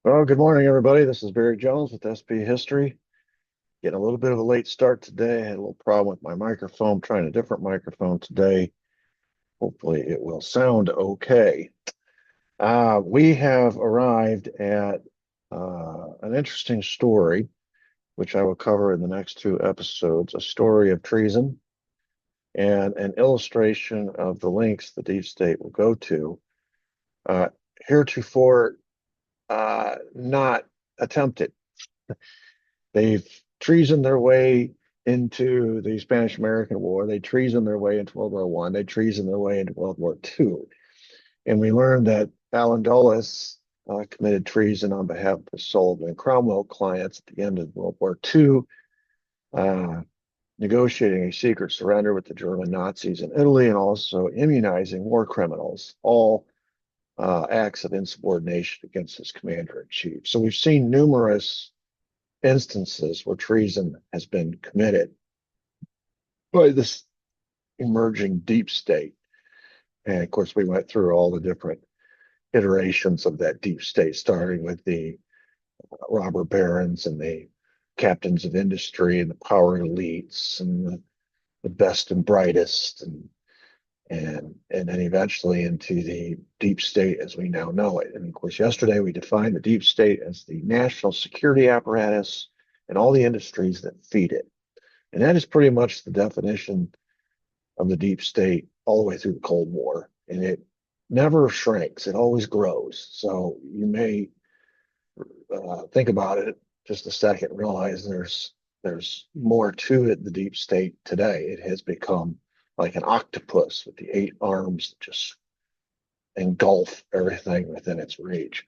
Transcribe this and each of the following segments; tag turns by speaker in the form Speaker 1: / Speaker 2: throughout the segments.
Speaker 1: Well, good morning, everybody. This is Barry Jones with SP History. Getting a little bit of a late start today. I had a little problem with my microphone, trying a different microphone today. Hopefully, it will sound okay. We have arrived at an interesting story, which I will cover in the next two episodes, a story of treason and an illustration of the lengths the deep state will go to. Uh, Heretofore, not attempted. They've treasoned their way into the Spanish American War. They treasoned their way into World War One. They treasoned their way into World War Two. And we learned that Allen Dulles committed treason on behalf of the Sullivan and Cromwell clients at the end of World War Two, uh, negotiating a secret surrender with the German Nazis in Italy and also immunizing war criminals, all acts of insubordination against his commander in chief. So we've seen numerous instances where treason has been committed by this emerging deep state. And of course, we went through all the different iterations of that deep state, starting with the robber barons and the captains of industry and the power elites and the best and brightest and then eventually into the deep state as we now know it. And of course, yesterday we defined the deep state as the national security apparatus and all the industries that feed it. And that is pretty much the definition of the deep state all the way through the Cold War. And it never shrinks, it always grows. So you may think about it just a second and realize there's more to it, the deep state today. It has become like an octopus with the eight arms that just engulf everything within its reach.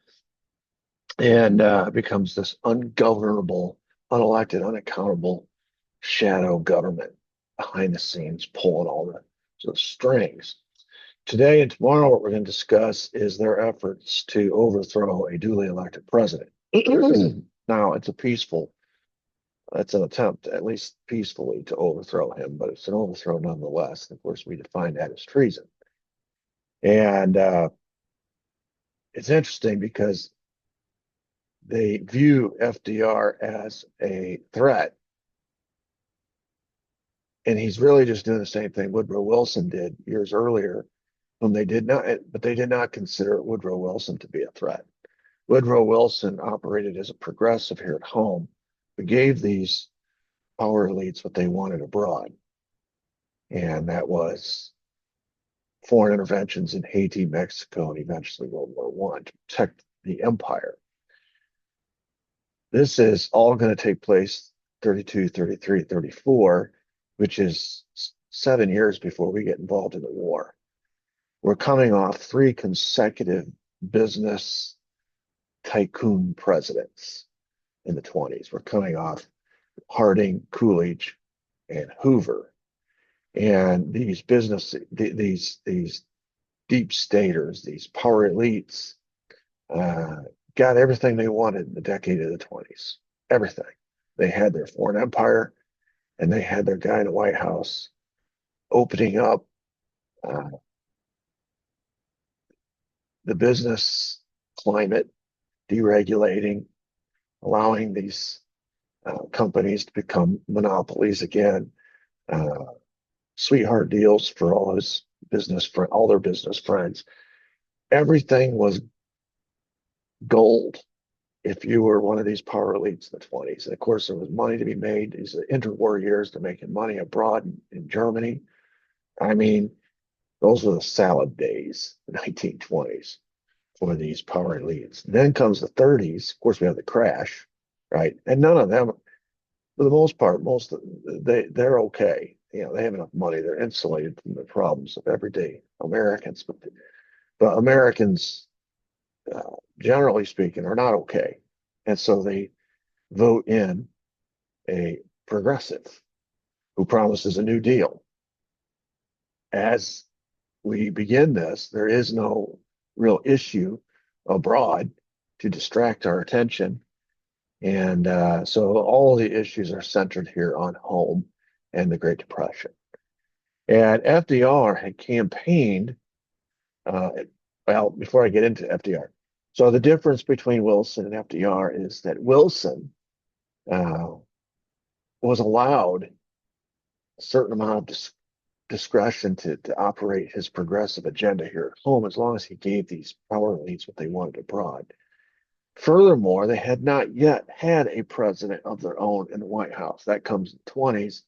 Speaker 1: And becomes this ungovernable, unelected, unaccountable shadow government behind the scenes, pulling all the sort of strings. Today and tomorrow, what we're going to discuss is their efforts to overthrow a duly elected president. Now, it's an attempt, at least peacefully, to overthrow him, but it's an overthrow nonetheless. And of course, we define that as treason. And it's interesting because they view FDR as a threat, and he's really just doing the same thing Woodrow Wilson did years earlier, whom they did not, but they did not consider Woodrow Wilson to be a threat. Woodrow Wilson operated as a progressive here at home, but gave these power elites what they wanted abroad, and that was foreign interventions in Haiti, Mexico, and eventually World War One to protect the empire. This is all going to take place 32, 33, 34, which is 7 years before we get involved in the war. We're coming off three consecutive business tycoon presidents in the 20s. We're coming off Harding, Coolidge, and Hoover. And these these deep staters, these power elites, got everything they wanted in the decade of the 20s. Everything. They had their foreign empire, and they had their guy in the White House opening up uh, the business climate, deregulating, allowing these companies to become monopolies again, uh, sweetheart deals for all his all their business friends. Everything was gold if you were one of these power elites in the 20s. And of course, there was money to be made. These interwar years, they're making money abroad in Germany. I mean, those were the salad days, the 1920s for these power elites. Then comes the 30s. Of course, we have the crash, right? And none of them, for the most part, they're okay. You know, they have enough money. They're insulated from the problems of everyday Americans. But Americans, generally speaking, are not okay. And so they vote in a progressive who promises a new deal. As we begin this, there is no real issue abroad to distract our attention. And so all of the issues are centered here on home and the Great Depression. And FDR had campaigned, uh, well, before I get into FDR, So the difference between Wilson and FDR is that Wilson uh, was allowed a certain amount of discretion to operate his progressive agenda here at home as long as he gave these power elites what they wanted abroad. Furthermore, they had not yet had a president of their own in the White House. That comes in the 20s.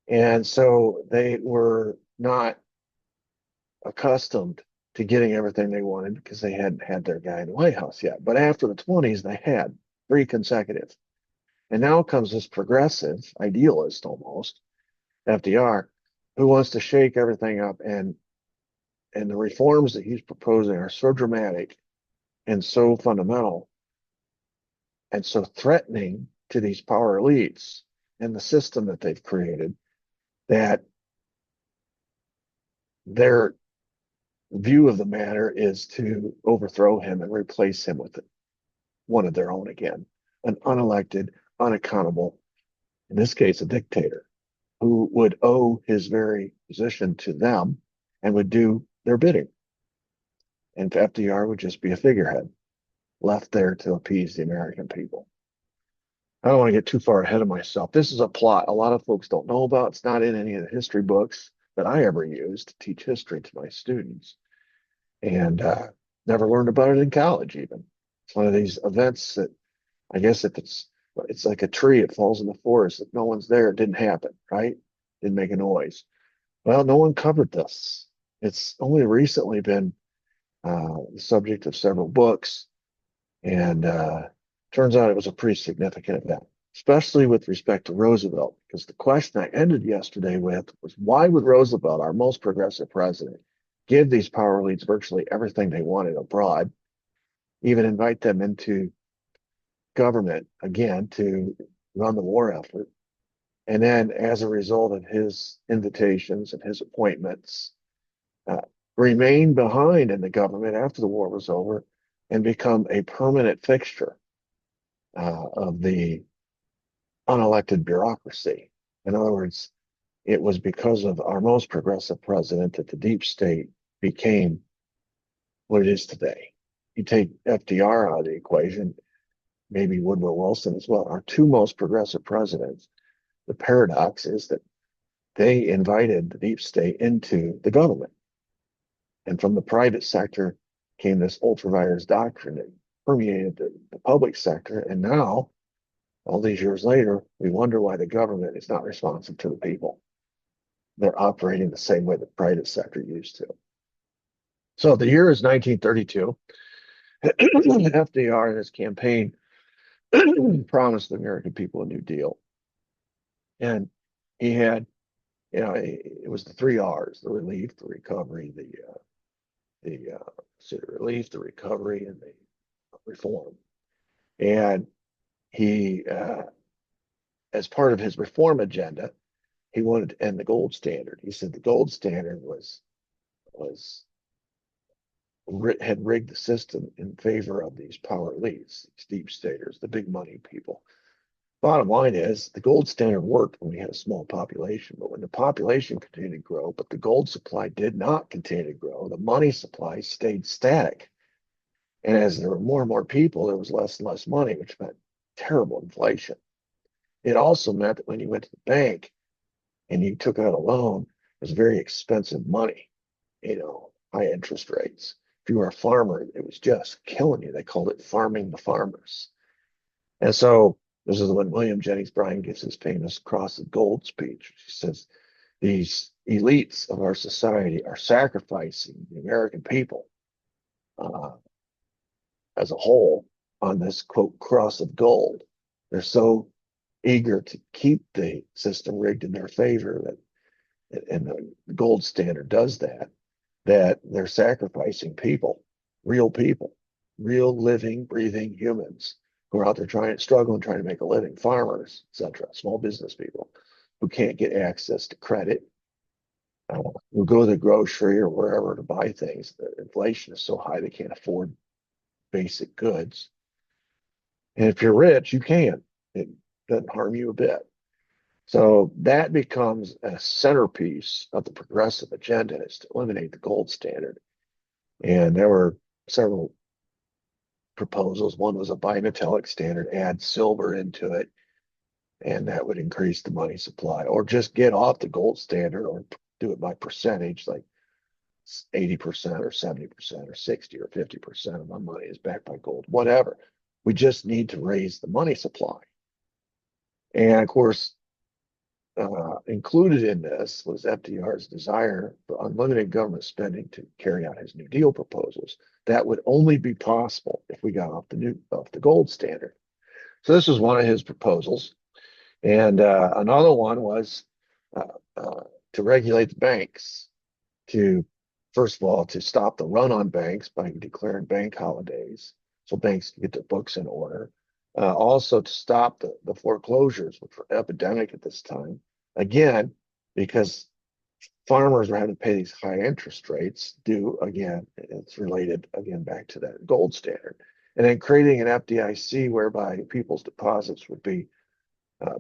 Speaker 1: And so they were not accustomed to getting everything they wanted because they hadn't had their guy in the White House yet. But after the 20s, they had three consecutive. And now comes this progressive idealist almost, FDR, who wants to shake everything up. And the reforms that he's proposing are so dramatic and so fundamental and so threatening to these power elites and the system that they've created that their view of the matter is to overthrow him and replace him with one of their own again, an unelected, unaccountable, in this case, a dictator who would owe his very position to them and would do their bidding. And FDR would just be a figurehead left there to appease the American people. I don't want to get too far ahead of myself. This is a plot a lot of folks don't know about. It's not in any of the history books that I ever used to teach history to my students, and never learned about it in college even. It's one of these events that I guess if it's like a tree, it falls in the forest. If no one's there, it didn't happen, right? Didn't make a noise. Well, no one covered this. It's only recently been the subject of several books, and turns out it was a pretty significant event, especially with respect to Roosevelt, because the question I ended yesterday with was why would Roosevelt, our most progressive president, give these power elites virtually everything they wanted abroad, even invite them into government again to run the war effort? And then, as a result of his invitations and his appointments, uh, remain behind in the government after the war was over and become a permanent fixture of the unelected bureaucracy. In other words, it was because of our most progressive president that the deep state became what it is today. You take FDR out of the equation, maybe Woodrow Wilson as well, our two most progressive presidents. The paradox is that they invited the deep state into the government. And from the private sector came this ultra vires doctrine that permeated the public sector. And now, all these years later, we wonder why the government is not responsive to the people. They're operating the same way the private sector used to. So the year is 1932. FDR in his campaign promised the American people a New Deal. And he had, it was the three R's: the relief, the recovery, relief, the recovery, and the reform. And he, as part of his reform agenda, he wanted to end the gold standard. He said the gold standard was had rigged the system in favor of these power elites, these deep staters, the big money people. Bottom line is the gold standard worked when we had a small population, but when the population continued to grow, but the gold supply did not continue to grow, the money supply stayed static. And as there were more and more people, there was less and less money, which meant terrible inflation. It also meant that when you went to the bank and you took out a loan, it was very expensive money, high interest rates. If you were a farmer, it was just killing you. They called it farming the farmers. And so this is when William Jennings Bryan gives his famous Cross of Gold speech. He says, these elites of our society are sacrificing the American people as a whole on this, quote, cross of gold. They're so eager to keep the system rigged in their favor and the gold standard does that they're sacrificing people, real living, breathing humans who are out there struggling, trying to make a living, farmers, etc., small business people who can't get access to credit, who go to the grocery or wherever to buy things. The inflation is so high they can't afford basic goods. And if you're rich, you can. It doesn't harm you a bit. So that becomes a centerpiece of the progressive agenda, is to eliminate the gold standard. And there were several proposals. One was a bimetallic standard, add silver into it, and that would increase the money supply, or just get off the gold standard, or do it by percentage, like 80% or 70% or 60 or 50% of my money is backed by gold, whatever. We just need to raise the money supply. And of course, included in this was FDR's desire for unlimited government spending to carry out his New Deal proposals. That would only be possible if we got off the gold standard. So this was one of his proposals, and another one was uh, to regulate the banks. To first of all, to stop the run on banks by declaring bank holidays, so banks can get their books in order. Also to stop the foreclosures, which were epidemic at this time. Again, because farmers were having to pay these high interest rates due, again, it's related again back to that gold standard. And then creating an FDIC whereby people's deposits would be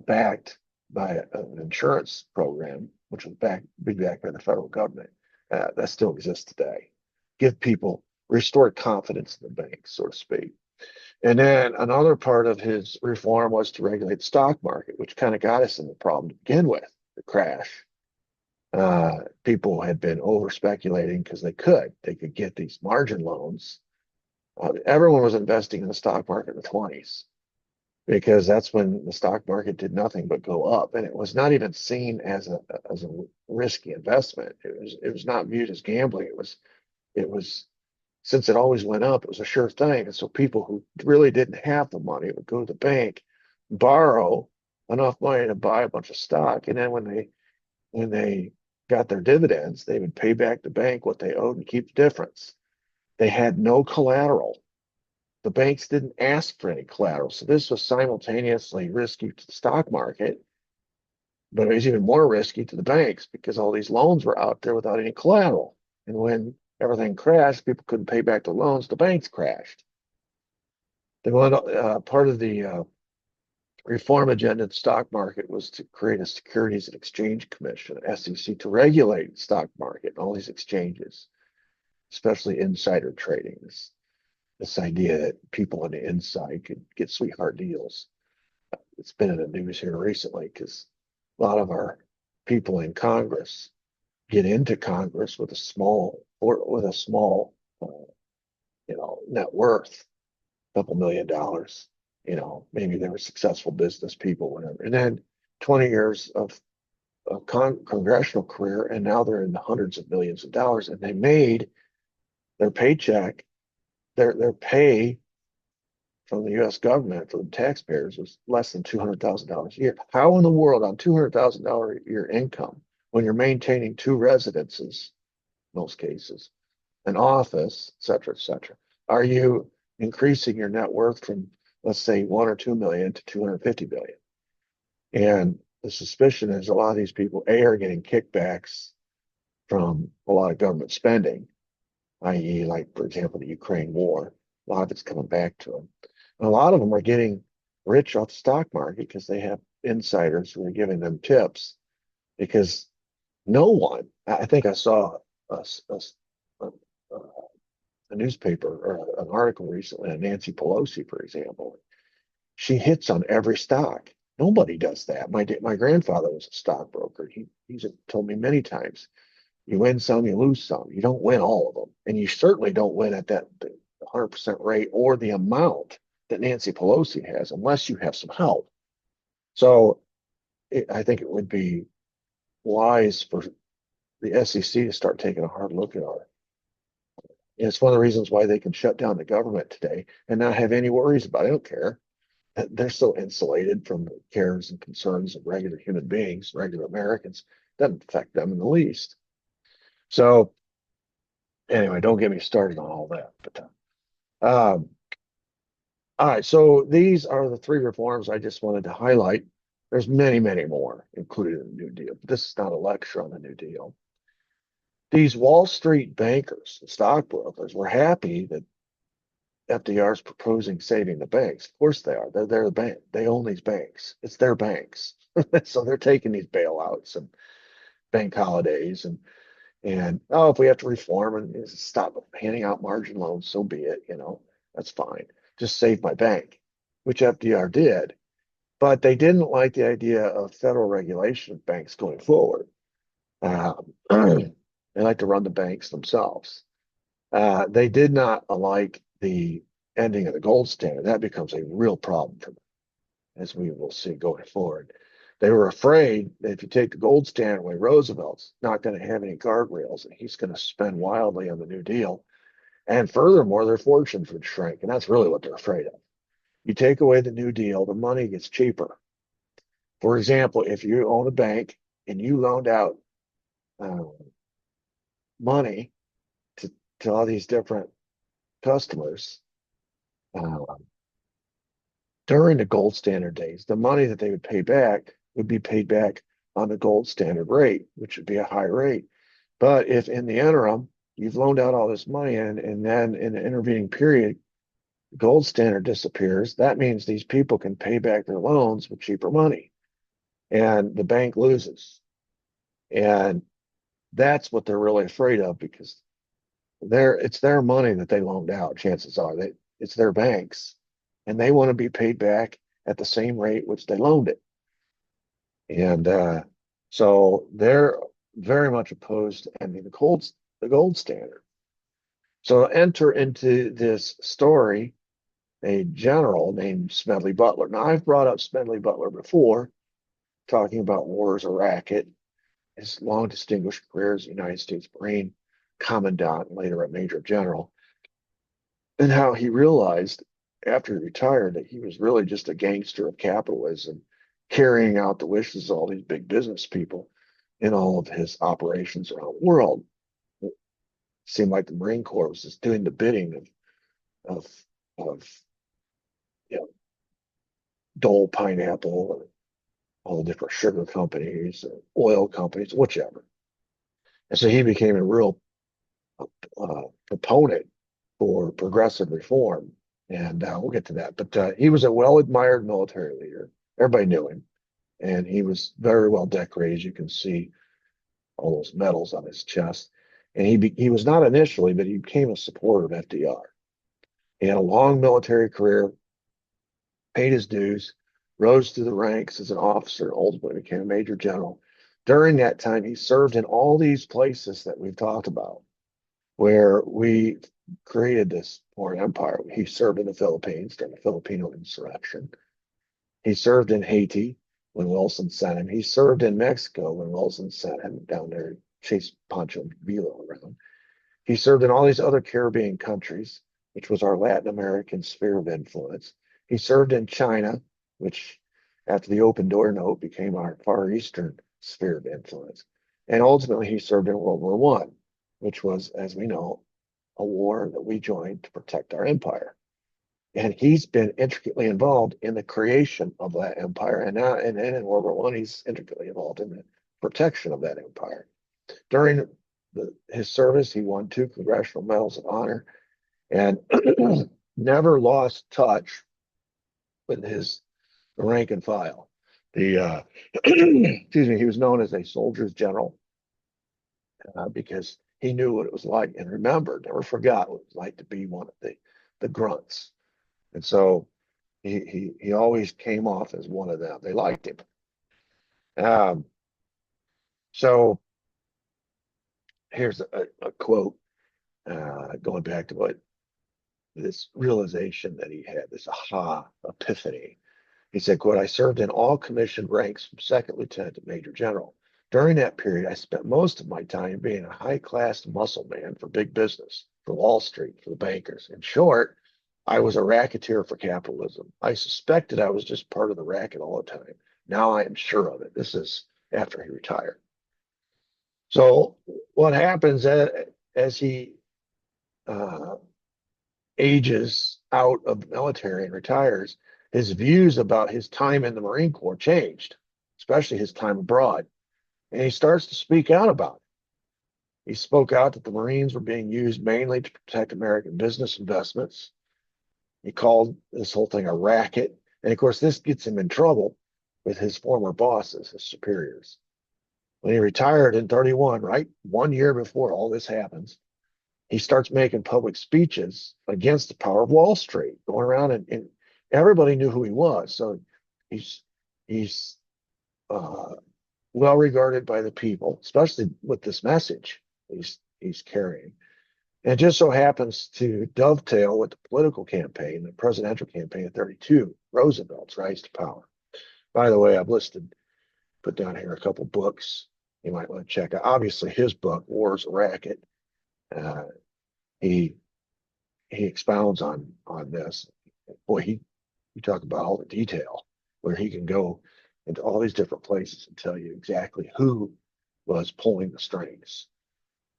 Speaker 1: backed by an insurance program, which would be backed by the federal government. That still exists today. Give people restore confidence in the banks, so to speak. And then another part of his reform was to regulate the stock market, which kind of got us in the problem to begin with, the crash. People had been over speculating because they could get these margin loans. Everyone was investing in the stock market in the 20s because that's when the stock market did nothing but go up, and it was not even seen as a risky investment. It was not viewed as gambling. It was since it always went up, it was a sure thing. And so people who really didn't have the money would go to the bank, borrow enough money to buy a bunch of stock, and then when they got their dividends, they would pay back the bank what they owed and keep the difference. They had no collateral. The banks didn't ask for any collateral. So this was simultaneously risky to the stock market, but it was even more risky to the banks because all these loans were out there without any collateral. And when everything crashed, people couldn't pay back the loans, the banks crashed. They wanted, part of the reform agenda of the stock market was to create a Securities and Exchange Commission, SEC, to regulate the stock market and all these exchanges, especially insider trading. This idea that people on the inside could get sweetheart deals. It's been in the news here recently because a lot of our people in Congress get into Congress with a small uh, net worth, a couple $1 million. Maybe they were successful business people, whatever. And then 20 years of congressional career, and now they're in the hundreds of millions of dollars, and they made their paycheck, their pay from the U.S. government for the taxpayers was less than $200,000 a year. How in the world on $200,000 a year income, when you're maintaining two residences, most cases, an office, et cetera, are you increasing your net worth from, let's say, 1 or 2 million to 250 billion? And the suspicion is a lot of these people, are getting kickbacks from a lot of government spending, i.e., like, for example, the Ukraine war. A lot of it's coming back to them. And a lot of them are getting rich off the stock market because they have insiders who are giving them tips. Because no one, I think I saw a newspaper or an article recently on Nancy Pelosi, for example. She hits on every stock. Nobody does that. My grandfather was a stockbroker. He's told me many times, you win some, you lose some. You don't win all of them. And you certainly don't win at that 100% rate or the amount that Nancy Pelosi has unless you have some help. So I think it would be wise for the SEC to start taking a hard look at our. And it's one of the reasons why they can shut down the government today and not have any worries about it. I don't care. They're so insulated from the cares and concerns of regular human beings, regular Americans. It doesn't affect them in the least. So anyway, don't get me started on all that. But all right, so these are the three reforms I just wanted to highlight. There's many, many more included in the New Deal, but this is not a lecture on the New Deal. These Wall Street bankers, stockbrokers, were happy that FDR is proposing saving the banks. Of course they are. They're the bank. They own these banks. It's their banks. So they're taking these bailouts and bank holidays and if we have to reform and stop handing out margin loans, so be it. That's fine. just save my bank, which FDR did. But they didn't like the idea of federal regulation of banks going forward. They like to run the banks themselves. They did not like the ending of the gold standard. That becomes a real problem for them, as we will see going forward. They were afraid that if you take the gold standard away, Roosevelt's not going to have any guardrails, and he's going to spend wildly on the New Deal. And furthermore, their fortunes would shrink, and that's really what they're afraid of. You take away the New Deal, the money gets cheaper. For example, if you own a bank and you loaned out uh, money to all these different customers uh, during the gold standard days, the money that they would pay back would be paid back on the gold standard rate, which would be a high rate. But if in the interim you've loaned out all this money and then in the intervening period, gold standard disappears, that means these people can pay back their loans with cheaper money and the bank loses. And that's what they're really afraid of because it's their money that they loaned out. Chances are that it's their banks, and they want to be paid back at the same rate which they loaned it. And so they're very much opposed to ending the gold standard. So enter into this story a general named Smedley Butler. Now I've brought up Smedley Butler before, talking about war as a racket, his long distinguished career as a United States Marine commandant and later a major general, and how he realized after he retired that he was really just a gangster of capitalism, carrying out the wishes of all these big business people in all of his operations around the world. It seemed like the Marine Corps was just doing the bidding of, of you know, Dole Pineapple, or all the different sugar companies, or oil companies, whichever. And so he became a real proponent for progressive reform. And we'll get to that. But he was a well admired military leader. Everybody knew him. And he was very well decorated. As you can see all those medals on his chest. And he was not initially, but he became a supporter of FDR. He had a long military career, paid his dues, rose through the ranks as an officer, ultimately became a major general. During that time, he served in all these places that we've talked about, where we created this foreign empire. He served in the Philippines during the Filipino insurrection. He served in Haiti when Wilson sent him. He served in Mexico when Wilson sent him down there to chase Pancho Villa around. He served in all these other Caribbean countries, which was our Latin American sphere of influence. He served in China, which after the Open Door Note became our Far Eastern sphere of influence. And ultimately, he served in World War One, which was, as we know, a war that we joined to protect our empire. And he's been intricately involved in the creation of that empire. And now, and in World War One, he's intricately involved in the protection of that empire. During his service, he won 2 Congressional Medals of Honor and never lost touch with his rank and file. The excuse me, he was known as a soldier's general because he knew what it was like and remembered, never forgot what it was like to be one of the grunts. And so he always came off as one of them. They liked him. Um, so here's a quote going back to what this realization that he had, this aha epiphany. He said, quote, I served in all commissioned ranks from second lieutenant to major general. During that period, I spent most of my time being a high-class muscle man for big business, for Wall Street, for the bankers. In short, I was a racketeer for capitalism. I suspected I was just part of the racket all the time. Now I am sure of it. This is after he retired. So what happens as he ages out of the military and retires, his views about his time in the Marine Corps changed, especially his time abroad. And he starts to speak out about it. He spoke out that the Marines were being used mainly to protect American business investments. He called this whole thing a racket. And of course, this gets him in trouble with his former bosses, his superiors. When he retired in 31, right, 1 year before all this happens, he starts making public speeches against the power of Wall Street, going around and everybody knew who he was. So he's he's uh, well regarded by the people, especially with this message he's carrying. And it just so happens to dovetail with the political campaign, the presidential campaign of 32, Roosevelt's rise to power. By the way, I've put down here a couple books you might want to check out. Obviously, his book, War's a Racket, uh, he he expounds on this. Boy, you talk about all the detail where he can go into all these different places and tell you exactly who was pulling the strings.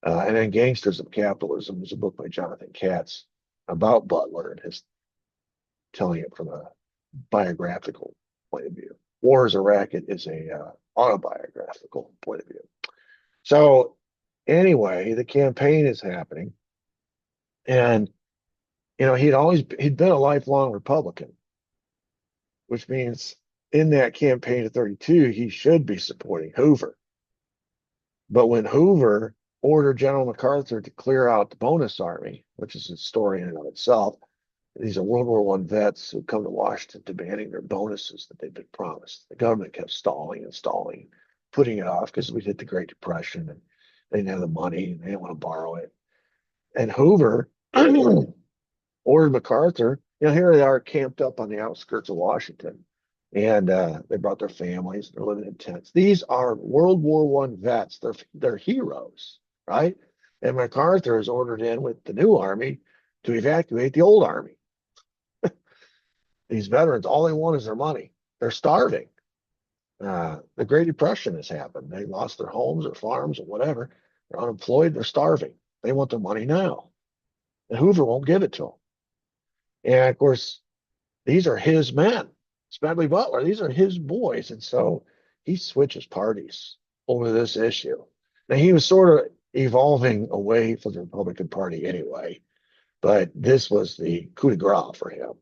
Speaker 1: And then Gangsters of Capitalism is a book by Jonathan Katz about Butler and his telling it from a biographical point of view. War is a Racket is a autobiographical point of view. So anyway, the campaign is happening, and he'd been a lifelong Republican, which means in that campaign of 32 he should be supporting Hoover. But when Hoover ordered General MacArthur to clear out the bonus army, which is a story in and of itself, these are World War I vets who come to Washington demanding their bonuses that they've been promised. The government kept stalling and stalling, putting it off because we hit the Great Depression and they didn't have the money and they didn't want to borrow it. And Hoover ordered MacArthur. Here they are camped up on the outskirts of Washington, and they brought their families. They're living in tents. These are World War I vets. They're heroes, right? And MacArthur is ordered in with the new army to evacuate the old army. These veterans, all they want is their money. They're starving. The Great Depression has happened. They lost their homes or farms or whatever. They're unemployed. They're starving. They want their money now. And Hoover won't give it to them. And of course, these are his men. Smedley Butler, these are his boys. And so he switches parties over this issue. Now, he was sort of evolving away from the Republican Party anyway, but this was the coup de grace for him.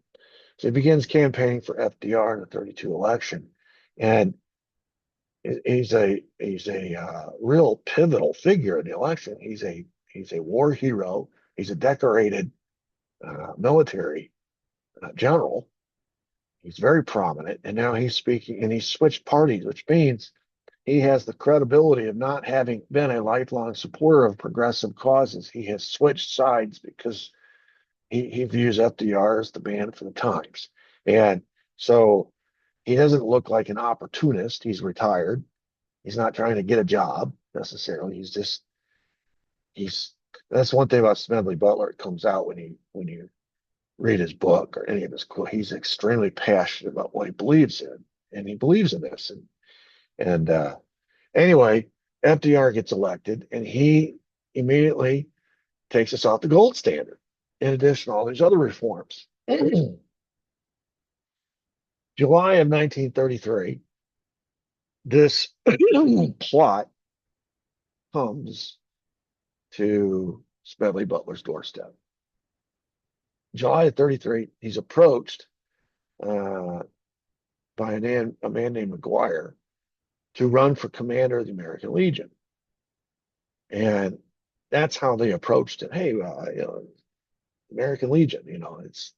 Speaker 1: So he begins campaigning for FDR in the 32 election. And he's a real pivotal figure in the election. He's a war hero. He's a decorated military general. He's very prominent, and now he's speaking, and he's switched parties, which means he has the credibility of not having been a lifelong supporter of progressive causes. He has switched sides because he views FDR as the man for the times. And so he doesn't look like an opportunist. He's retired. He's not trying to get a job necessarily. He's that's one thing about Smedley Butler. It comes out when you read his book or any of his quotes. He's extremely passionate about what he believes in, and he believes in this. And anyway, FDR gets elected, and he immediately takes us off the gold standard. In addition to all these other reforms, July of 1933, this plot comes to Smedley Butler's doorstep. July of 33, he's approached by a man named McGuire to run for commander of the American Legion. And that's how they approached it. Hey, American Legion, it's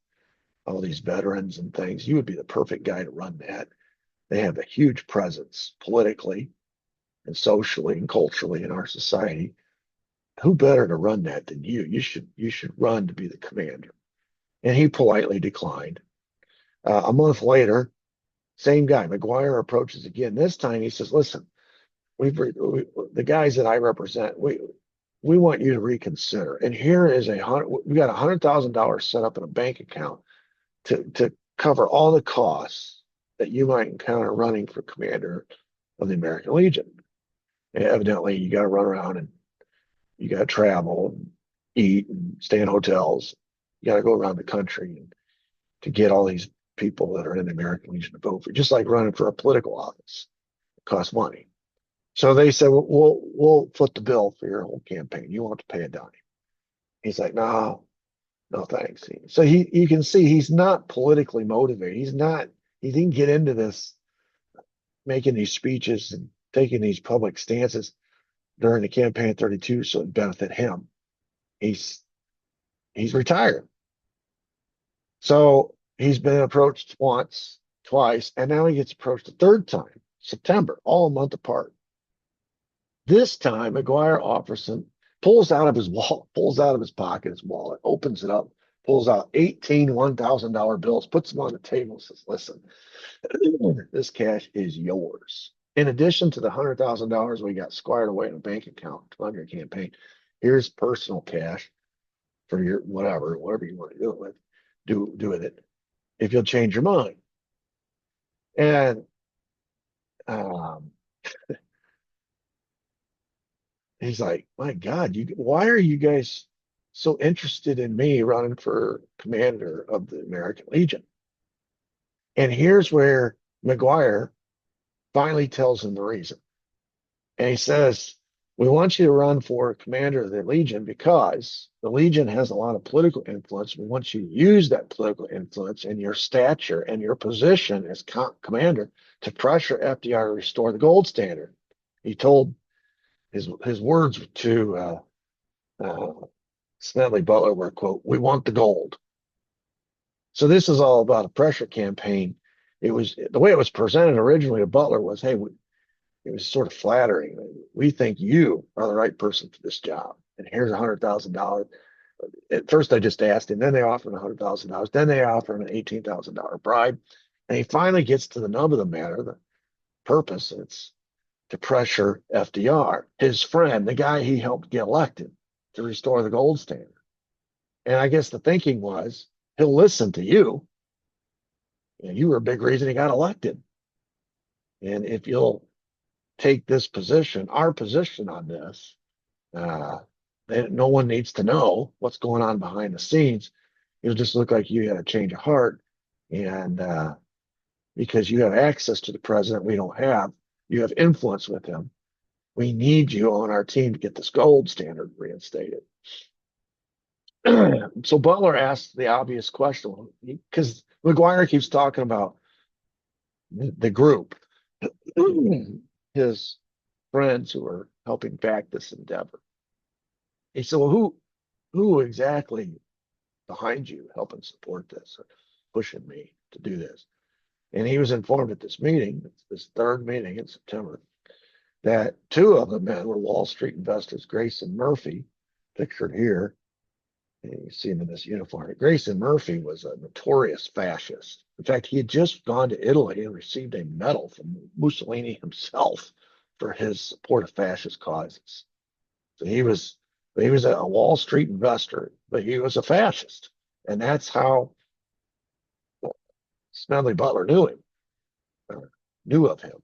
Speaker 1: all these veterans and things. You would be the perfect guy to run that. They have a huge presence politically and socially and culturally in our society. Who better to run that than you? You should run to be the commander. And he politely declined. A month later, same guy, McGuire, approaches again. This time he says, listen, the guys that I represent, we want you to reconsider. And here is we got $100,000 set up in a bank account to cover all the costs that you might encounter running for commander of the American Legion. And evidently, you got to run around and you got to travel and eat and stay in hotels. You got to go around the country to get all these people that are in the American Legion to vote for you, just like running for a political office. It costs money. So they said, well, we'll foot the bill for your whole campaign. You won't have to pay a dime. He's like, no, thanks. So you can see he's not politically motivated. He didn't get into this making these speeches and taking these public stances during the campaign 32 so it benefit him. He's he's retired. So he's been approached once, twice, and now he gets approached a third time, September, all a month apart. This time, McGuire offers him, pulls out of his wallet, pulls out of his pocket, his wallet, opens it up, pulls out 18 $1,000 bills, puts them on the table, and says, listen, this cash is yours. In addition to the $100,000 we got squared away in a bank account to fund your campaign, here's personal cash for your whatever you want to do it with, do with it if you'll change your mind. And um, he's like, my God, why are you guys so interested in me running for commander of the American Legion? And here's where McGuire finally tells him the reason. And he says, we want you to run for commander of the Legion because the Legion has a lot of political influence. We want you to use that political influence and your stature and your position as commander to pressure FDR to restore the gold standard. He told his words to Smedley Butler were, quote, we want the gold. So this is all about a pressure campaign. It was the way it was presented originally to Butler was, hey, it was sort of flattering. We think you are the right person for this job. And here's $100,000. At first, I just asked him. Then they offered $100,000. Then they offered him an $18,000 bribe. And he finally gets to the nub of the matter, the purpose. It's to pressure FDR, his friend, the guy he helped get elected, to restore the gold standard. And I guess the thinking was, he'll listen to you. And you were a big reason he got elected. And if you'll take this position, our position on this, no one needs to know what's going on behind the scenes. It'll just look like you had a change of heart. And because you have access to the president, we don't have, you have influence with him. We need you on our team to get this gold standard reinstated. So Butler asked the obvious question because McGuire keeps talking about the group, his friends who are helping back this endeavor. He said, well, who exactly behind you helping support this or pushing me to do this? And he was informed at this meeting, this third meeting in September, that two of the men were Wall Street investors, Grayson Murphy, pictured here. And you see him in this uniform. Grayson Murphy was a notorious fascist. In fact, he had just gone to Italy and received a medal from Mussolini himself for his support of fascist causes. So he was a Wall Street investor, but he was a fascist. And that's how Smedley Butler knew him, knew of him.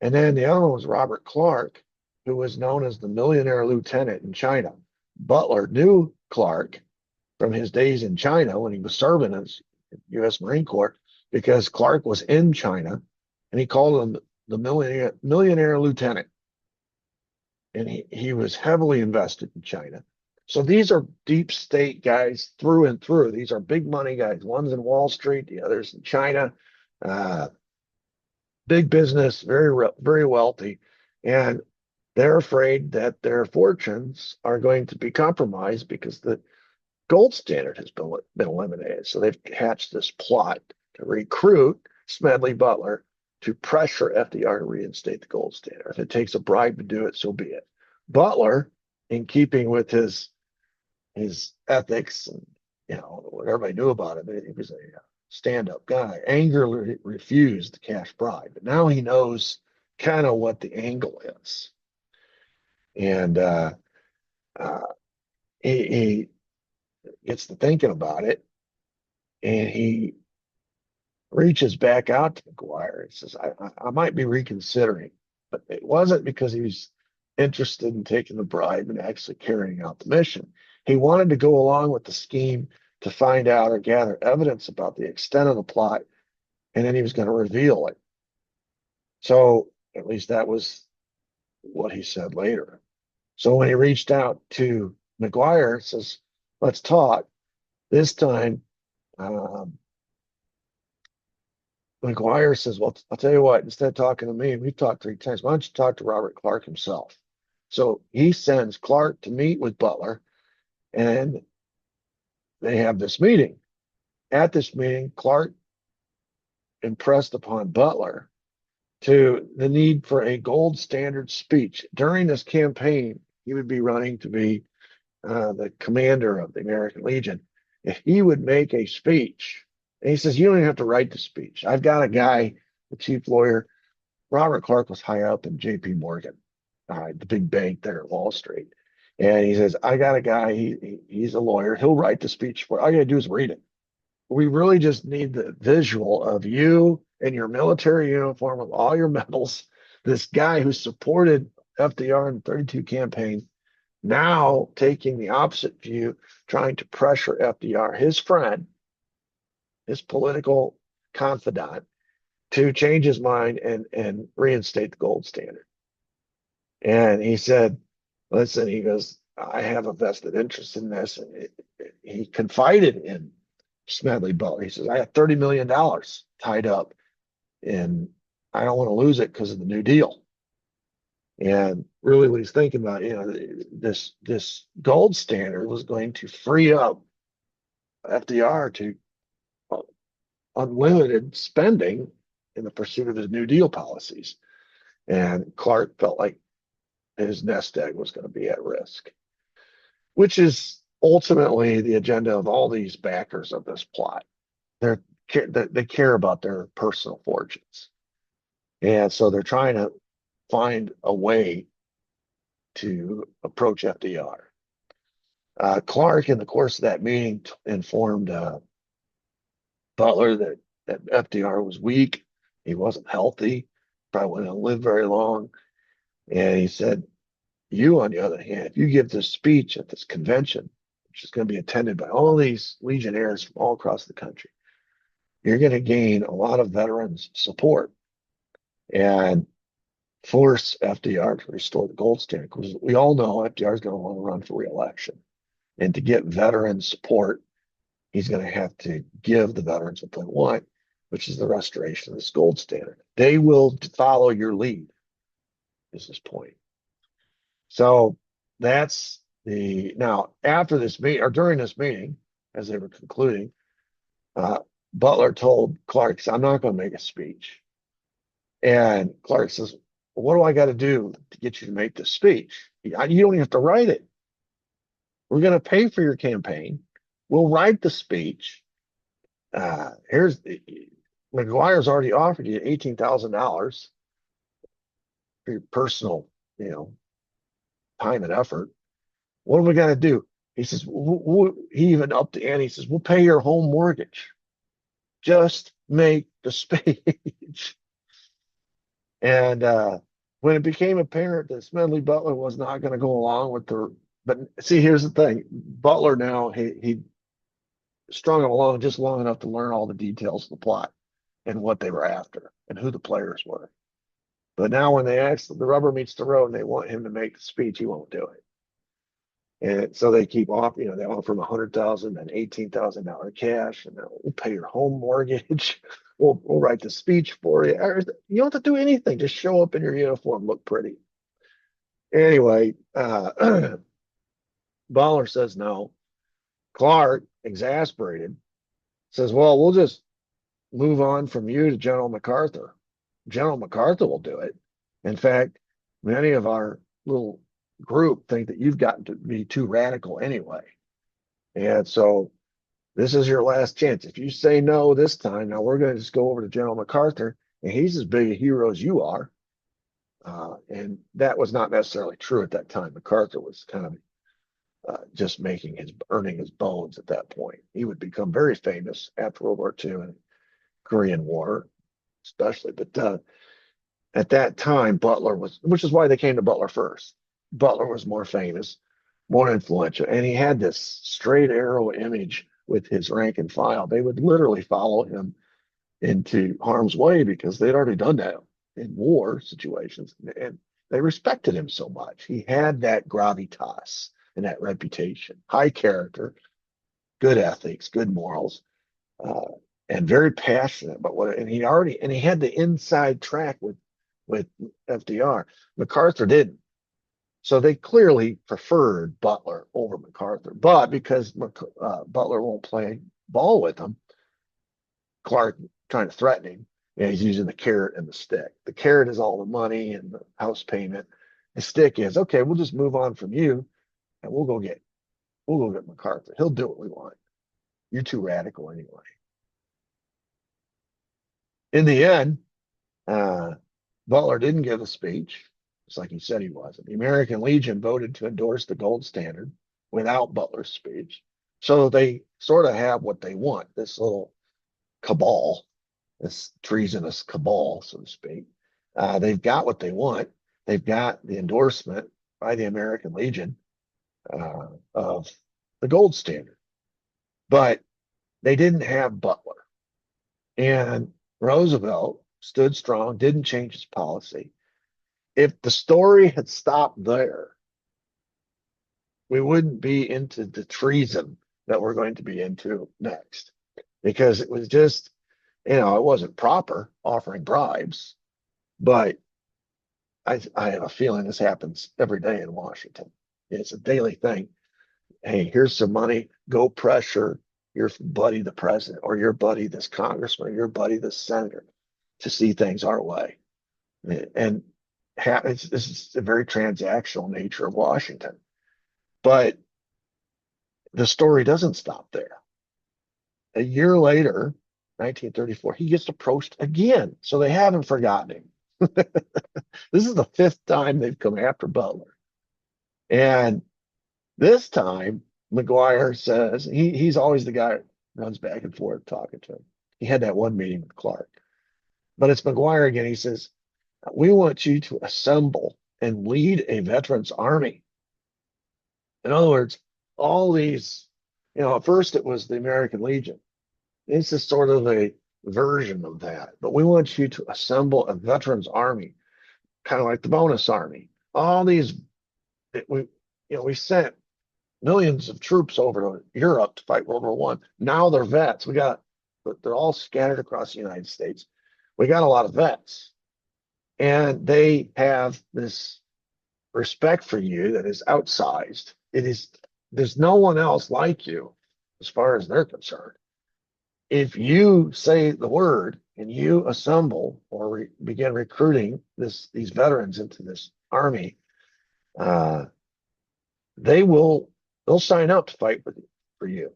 Speaker 1: And then the other one was Robert Clark, who was known as the millionaire lieutenant in China. Butler knew Clark from his days in China when he was serving in the U.S. Marine Corps because Clark was in China and he called him the millionaire lieutenant. And he was heavily invested in China. So these are deep state guys through and through. These are big money guys. One's in Wall Street, the other's in China. Big business, very wealthy. And they're afraid that their fortunes are going to be compromised because the gold standard has been eliminated. So they've hatched this plot to recruit Smedley Butler to pressure FDR to reinstate the gold standard. If it takes a bribe to do it, so be it. Butler, in keeping with his ethics and what everybody knew about him, he was a stand-up guy, angrily refused the cash bribe. But now he knows kind of what the angle is. And he gets to thinking about it, and he reaches back out to McGuire and says, I might be reconsidering. But it wasn't because he was interested in taking the bribe and actually carrying out the mission. He wanted to go along with the scheme to find out or gather evidence about the extent of the plot, and then he was going to reveal it. So at least that was what he said later. So when he reached out to McGuire, says, let's talk. This time, McGuire says, well, I'll tell you what, instead of talking to me, we've talked 3 times. Why don't you talk to Robert Clark himself? So he sends Clark to meet with Butler, And they have this meeting. At this meeting, Clark impressed upon Butler to the need for a gold standard speech. During this campaign, he would be running to be the commander of the American Legion. If he would make a speech, and he says, you don't even have to write the speech. I've got a guy, the chief lawyer. Robert Clark was high up in JP Morgan, the big bank there at Wall Street. And he says, I got a guy, he's a lawyer. He'll write the speech for all you gotta do is read it. We really just need the visual of you in your military uniform with all your medals, this guy who supported FDR in the 32 campaign, now taking the opposite view, trying to pressure FDR, his friend, his political confidant, to change his mind and reinstate the gold standard. And he said, listen, he goes, I have a vested interest in this. And he confided in Smedley Butler. He says, I have $30 million tied up and I don't want to lose it because of the New Deal. And really what he's thinking about, this gold standard was going to free up FDR to unlimited spending in the pursuit of his New Deal policies. And Clark felt like his nest egg was going to be at risk, which is ultimately the agenda of all these backers of this plot. They care about their personal fortunes. And so they're trying to find a way to approach FDR. Clark, in the course of that meeting, informed Butler that FDR was weak. He wasn't healthy, probably wouldn't live very long. And he said, you, on the other hand, if you give this speech at this convention, which is going to be attended by all these legionnaires from all across the country, you're going to gain a lot of veterans' support and force FDR to restore the gold standard. Because we all know FDR is going to want to run for re-election. And to get veteran support, he's going to have to give the veterans what they want, which is the restoration of this gold standard. They will follow your lead, is his point. So that's now after this meeting, or during this meeting, as they were concluding, Butler told Clark, I'm not going to make a speech. And Clark says, well, what do I got to do to get you to make this speech? You don't even have to write it. We're going to pay for your campaign. We'll write the speech. McGuire's already offered you $18,000 for your personal, time and effort. What are we going to do? He says, he even upped the ante. He says, we'll pay your home mortgage. Just make the speech. And when it became apparent that Smedley Butler was not going to go along with but see, here's the thing. Butler now, he strung him along just long enough to learn all the details of the plot and what they were after and who the players were. But now when they the rubber meets the road and they want him to make the speech, he won't do it. And so they keep off, they offer him $100,000 and $18,000 cash, and we'll pay your home mortgage. We'll write the speech for you. You don't have to do anything. Just show up in your uniform, look pretty. Anyway, Butler says no. Clark, exasperated, says, well, we'll just move on from you to General MacArthur. General MacArthur will do it. In fact, many of our little group think that you've gotten to be too radical anyway. And so this is your last chance. If you say no this time, now we're going to just go over to General MacArthur, and he's as big a hero as you are. And that was not necessarily true at that time. MacArthur was kind of just earning his bones at that point. He would become very famous after World War II and Korean War, especially. But at that time, Butler was, which is why they came to Butler first. Butler was more famous, more influential, and he had this straight arrow image with his rank and file. They would literally follow him into harm's way because they'd already done that in war situations, and they respected him so much. He had that gravitas and that reputation, high character, good ethics, good morals, and very passionate about what. And he had the inside track with FDR. MacArthur didn't. So they clearly preferred Butler over MacArthur. But because Butler won't play ball with them, Clark trying to threaten him, he's using the carrot and the stick. The carrot is all the money and the house payment. The stick is, okay, we'll just move on from you and we'll go get MacArthur. He'll do what we want. You're too radical anyway. In the end, uh, Butler didn't give a speech. It's like he said he wasn't. The American Legion voted to endorse the gold standard without Butler's speech. So they sort of have what they want, this little cabal, this treasonous cabal, so to speak. They've got what they want. They've got the endorsement by the American Legion of the gold standard. But they didn't have Butler. And Roosevelt stood strong, didn't change his policy. If the story had stopped there, we wouldn't be into the treason that we're going to be into next, because it was just, it wasn't proper offering bribes, but I have a feeling this happens every day in Washington. It's a daily thing. Hey, here's some money. Go pressure your buddy, the president, or your buddy, this congressman, or your buddy, this senator, to see things our way. And this is the very transactional nature of Washington. But the story doesn't stop there. A year later, 1934, he gets approached again. So they haven't forgotten him. This is the fifth time they've come after Butler. And this time, McGuire says, he's always the guy that runs back and forth talking to him. He had that one meeting with Clark. But it's McGuire again. He says, we want you to assemble and lead a veterans army. In other words, all these, at first it was the American Legion. This is sort of a version of that. But we want you to assemble a veterans army, kind of like the bonus army. All these, we sent millions of troops over to Europe to fight World War One. Now they're vets. They're all scattered across the United States. We got a lot of vets, and they have this respect for you that is outsized. There's no one else like you as far as they're concerned. If you say the word and you assemble or begin recruiting these veterans into this army, they'll sign up to fight for you.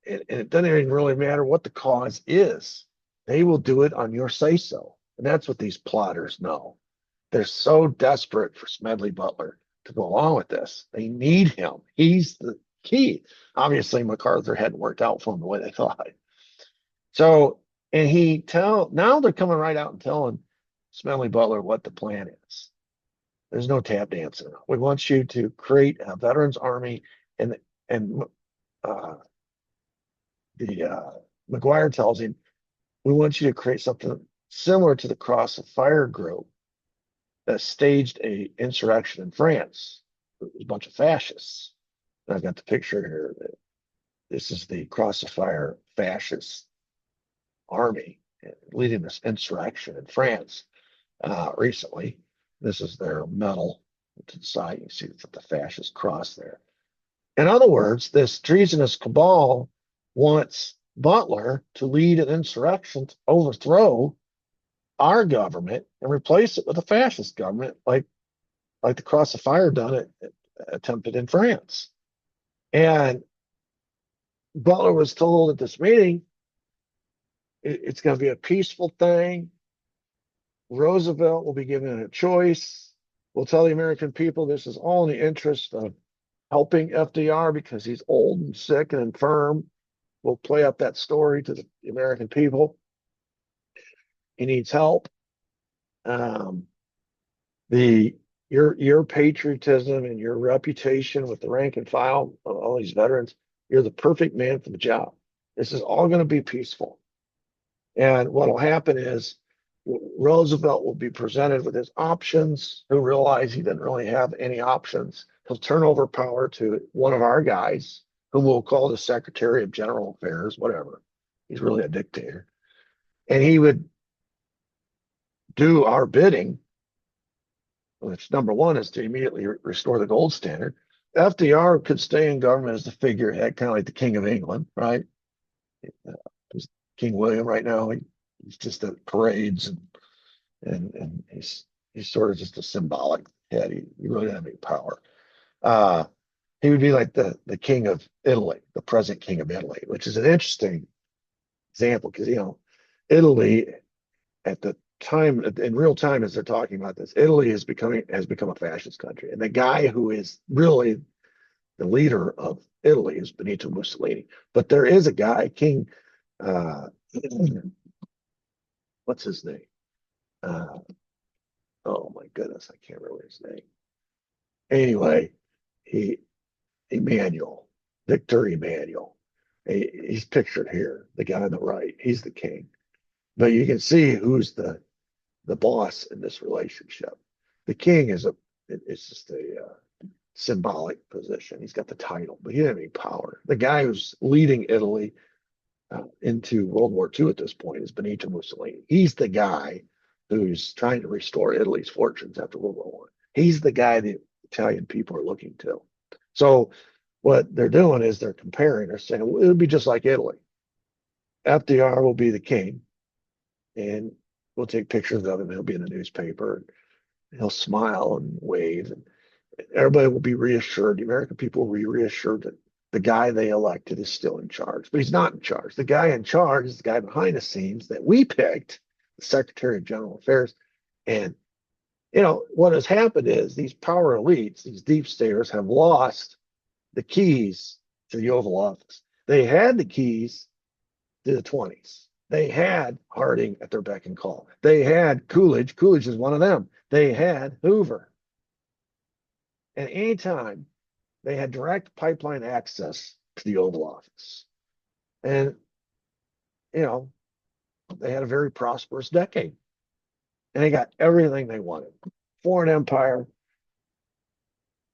Speaker 1: And it doesn't even really matter what the cause is. They will do it on your say so. And that's what these plotters know. They're so desperate for Smedley Butler to go along with this. They need him. He's the key. Obviously, MacArthur hadn't worked out for them the way they thought. So, and now they're coming right out and telling Smedley Butler what the plan is. There's no tap dancing. We want you to create a veterans army, and McGuire tells him, we want you to create something similar to the Cross of Fire group that staged a insurrection in France. It was a bunch of fascists. And I've got the picture here. This is the Cross of Fire fascist army leading this insurrection in France recently. This is their medal to the side. You see the fascist cross there. In other words, this treasonous cabal wants Butler to lead an insurrection to overthrow our government and replace it with a fascist government, like the Cross of Fire attempted in France. And Butler was told at this meeting, it's going to be a peaceful thing. Roosevelt will be given a choice. We'll tell the American people this is all in the interest of helping FDR because he's old and sick and infirm. We'll play up that story to the American people. He needs help. Your patriotism and your reputation with the rank and file of all these veterans, you're the perfect man for the job. This is all going to be peaceful. And what will happen is Roosevelt will be presented with his options. He'll realize he didn't really have any options. He'll turn over power to one of our guys, whom we'll call the Secretary of General Affairs, whatever. He's really a dictator. And he would do our bidding which number one is to immediately restore the gold standard. FDR could stay in government as the figurehead, kind of like the King of England, right? Uh, King William right now, he's just at parades and he's sort of just a symbolic head. He really doesn't have any power. Uh, he would be like the king of Italy, the present king of Italy, which is an interesting example because Italy at the time in real time as they're talking about this, Italy has become a fascist country, and the guy who is really the leader of Italy is Benito Mussolini. But there is a guy, King, uh, what's his name? Uh, oh my goodness, I can't remember his name. Anyway, he Emmanuel, Victor Emmanuel. He's pictured here, the guy on the right. He's the king. But you can see who's the boss in this relationship. The king it's just a symbolic position. He's got the title, but he doesn't have any power. The guy who's leading Italy into World War II at this point is Benito Mussolini. He's the guy who's trying to restore Italy's fortunes after World War I. He's the guy the Italian people are looking to. So what they're doing is they're comparing. They're saying well, it would be just like Italy. FDR will be the king, and we'll take pictures of him. He'll be in the newspaper. And he'll smile and wave, and everybody will be reassured. The American people will be reassured that the guy they elected is still in charge, but he's not in charge. The guy in charge is the guy behind the scenes that we picked, the Secretary of General Affairs. And what has happened is these power elites, these deep staters, have lost the keys to the Oval Office. They had the keys to the 20s. They had Harding at their beck and call. They had Coolidge. Coolidge is one of them. They had Hoover. And anytime they had direct pipeline access to the Oval Office. And, they had a very prosperous decade. And they got everything they wanted. Foreign empire,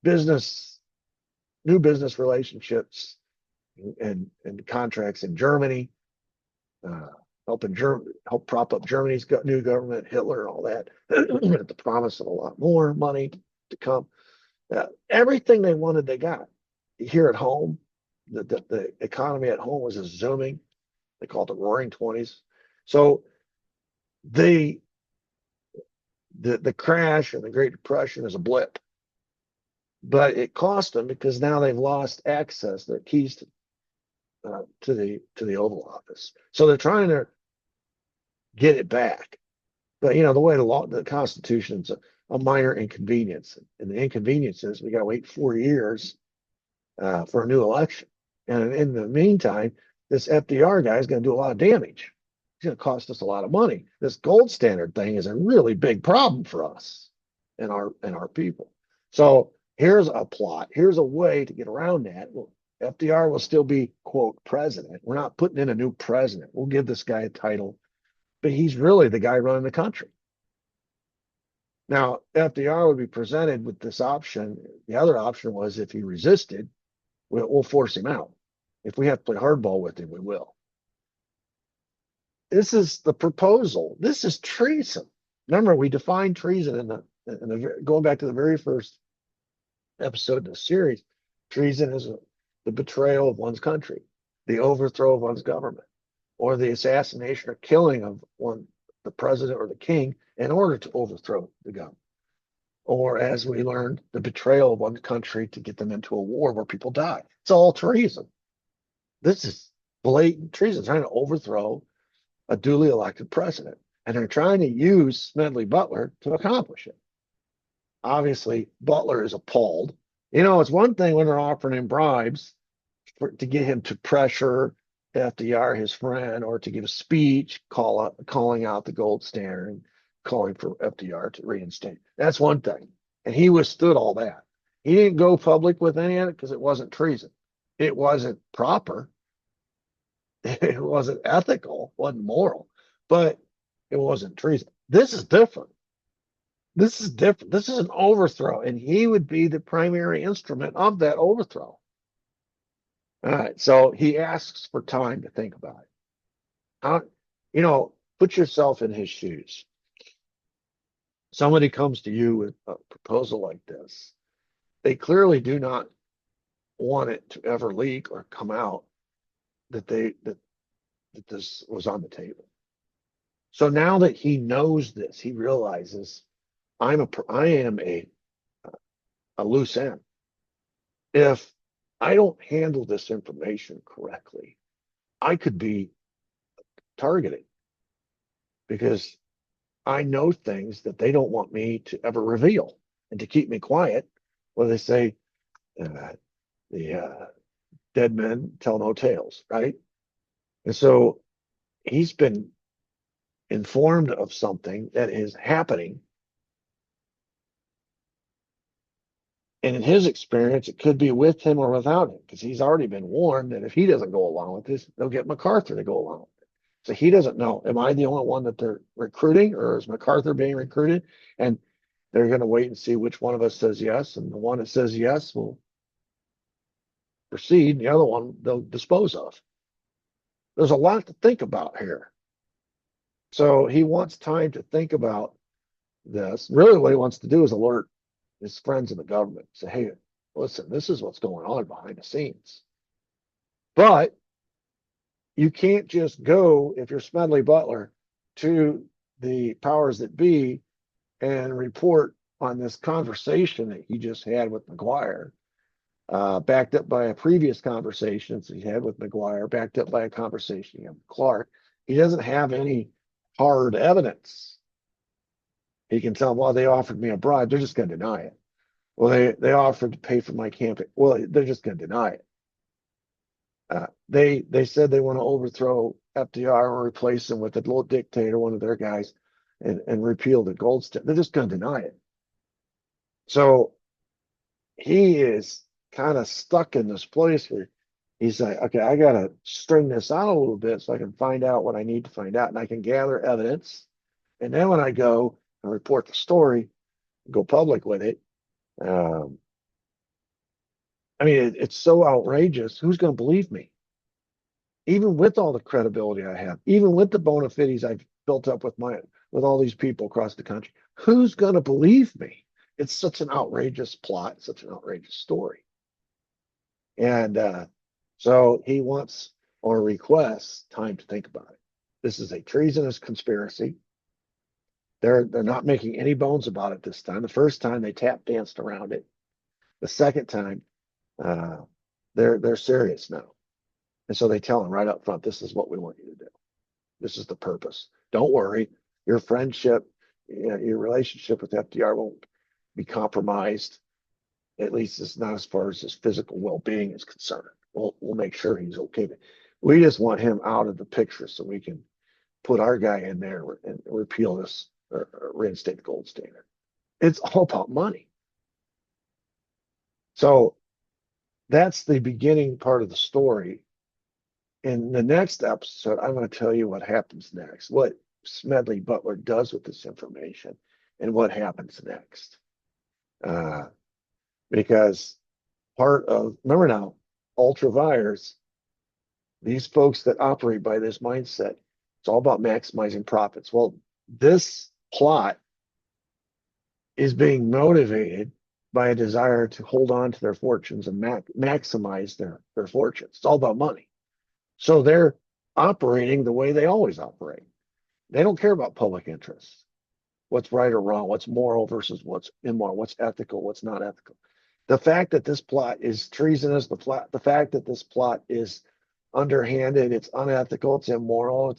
Speaker 1: business, new business relationships, and contracts in Germany, help prop up Germany's new government, Hitler, all that, at the promise of a lot more money to come. Everything they wanted, they got. Here at home, the economy at home was just zooming. They called it the Roaring '20s. So the crash and the Great Depression is a blip, but it cost them because now they've lost access, their keys to the Oval Office. So they're trying to get it back. But the way the Constitution's a minor inconvenience, and the inconvenience is we got to wait 4 years for a new election. And in the meantime, this FDR guy is going to do a lot of damage. It's going to cost us a lot of money. This gold standard thing is a really big problem for us and our people. So here's a plot. Here's a way to get around that. Well, FDR will still be, quote, president. We're not putting in a new president. We'll give this guy a title, but he's really the guy running the country. Now, FDR would be presented with this option. The other option was if he resisted, we'll force him out. If we have to play hardball with him, we will. This is the proposal. This is treason. Remember, we defined treason in the going back to the very first episode in the series. Treason is the betrayal of one's country, the overthrow of one's government, or the assassination or killing of the president or the king in order to overthrow the government. Or, as we learned, the betrayal of one country to get them into a war where people die. It's all treason. This is blatant treason, trying to overthrow a duly elected president. And they're trying to use Smedley Butler to accomplish it. Obviously, Butler is appalled. It's one thing when they're offering him bribes to get him to pressure FDR, his friend, or to give a speech calling out the gold standard and calling for FDR to reinstate. That's one thing. And he withstood all that. He didn't go public with any of it because it wasn't treason. It wasn't proper. It wasn't ethical, wasn't moral, but it wasn't treason. This is different. This is different. This is an overthrow, and he would be the primary instrument of that overthrow. All right, so he asks for time to think about it. Put yourself in his shoes. somebody comes to you with a proposal like this, they clearly do not want it to ever leak or come out that this was on the table. So now that he knows this, he realizes I am a loose end. If I don't handle this information correctly, I could be targeted because I know things that they don't want me to ever reveal. And to keep me quiet, well, they say the dead men tell no tales, right? And so he's been informed of something that is happening. And in his experience, it could be with him or without him, because he's already been warned that if he doesn't go along with this, they'll get MacArthur to go along with it. So he doesn't know, am I the only one that they're recruiting, or is MacArthur being recruited? And they're going to wait and see which one of us says yes. And the one that says yes will proceed. The other one they'll dispose of. There's a lot to think about here. So he wants time to think about this. Really, what he wants to do is alert his friends in the government. Say, hey, listen, this is what's going on behind the scenes. But you can't just go, if you're Smedley Butler, to the powers that be and report on this conversation that he just had with McGuire, backed up by a previous conversations he had with McGuire, backed up by a conversation he had with Clark. He doesn't have any hard evidence. He can tell them, well, they offered me a bribe. They're just going to deny it. Well, they offered to pay for my campaign. Well, they're just going to deny it. They said they want to overthrow FDR or replace him with a little dictator, one of their guys, and repeal the gold standard. They're just going to deny it. So he is kind of stuck in this place where he's like, okay, I got to string this out a little bit so I can find out what I need to find out, and I can gather evidence. And then when I go and report the story, go public with it, I mean, it's so outrageous. Who's going to believe me? Even with all the credibility I have, even with the bona fides I've built up with all these people across the country, who's going to believe me? It's such an outrageous plot, such an outrageous story. And so he wants or requests time to think about it. This is a treasonous conspiracy. They're not making any bones about it this time. The first time they tap danced around it. The second time, they're serious now. And so they tell him right up front, this is what we want you to do. This is the purpose. Don't worry. Your friendship, your relationship with FDR won't be compromised. At least it's not as far as his physical well-being is concerned. We'll make sure he's okay. We just want him out of the picture so we can put our guy in there and repeal this or reinstate the gold standard. It's all about money. So that's the beginning part of the story. In the next episode, I'm going to tell you what happens next, what Smedley Butler does with this information, and what happens next. Because remember now, ultra-vires, these folks that operate by this mindset, it's all about maximizing profits. Well, this plot is being motivated by a desire to hold on to their fortunes and maximize their fortunes. It's all about money. So they're operating the way they always operate. They don't care about public interest, what's right or wrong, what's moral versus what's immoral, what's ethical, what's not ethical. The fact that this plot is treasonous, the fact that this plot is underhanded, it's unethical, it's immoral,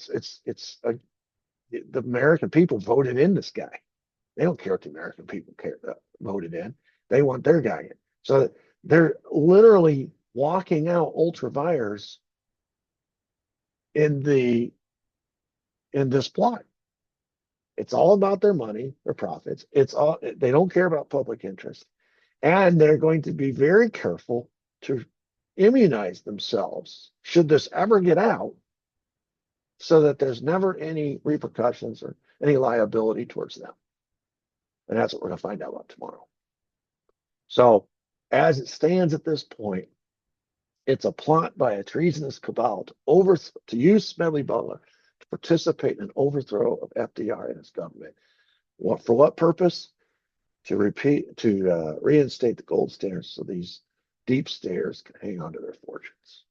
Speaker 1: the American people voted in this guy. They don't care what the American people voted in. They want their guy in. So they're literally walking out ultra-vires in this plot. It's all about their money, their profits. They don't care about public interest. And they're going to be very careful to immunize themselves should this ever get out, so that there's never any repercussions or any liability towards them. And that's what we're going to find out about tomorrow. So as it stands at this point, it's a plot by a treasonous cabal to use Smedley Butler to participate in an overthrow of FDR and his government. For what purpose? To reinstate the gold standard so these deep staters can hang on to their fortunes.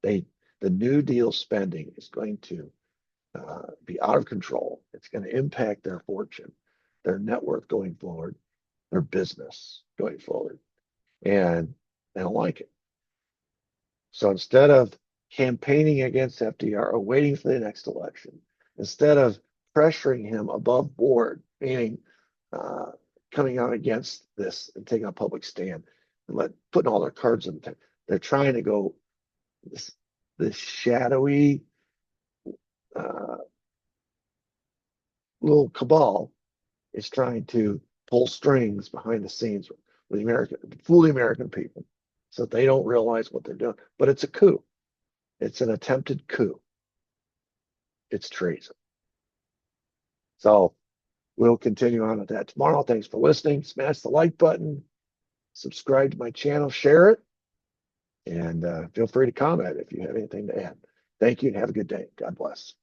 Speaker 1: The New Deal spending is going to be out of control. It's going to impact their fortune, their net worth going forward, their business going forward, and they don't like it. So instead of campaigning against FDR or waiting for the next election, instead of pressuring him above board, meaning uh, coming out against this and taking a public stand and putting all their cards in the deck, they're trying to go this shadowy uh, little cabal is trying to pull strings behind the scenes with fool the American people so that they don't realize what they're doing. But it's a coup. It's an attempted coup. It's treason. So we'll continue on with that tomorrow. Thanks for listening. Smash the like button, subscribe to my channel, share it, and feel free to comment if you have anything to add. Thank you and have a good day. God bless.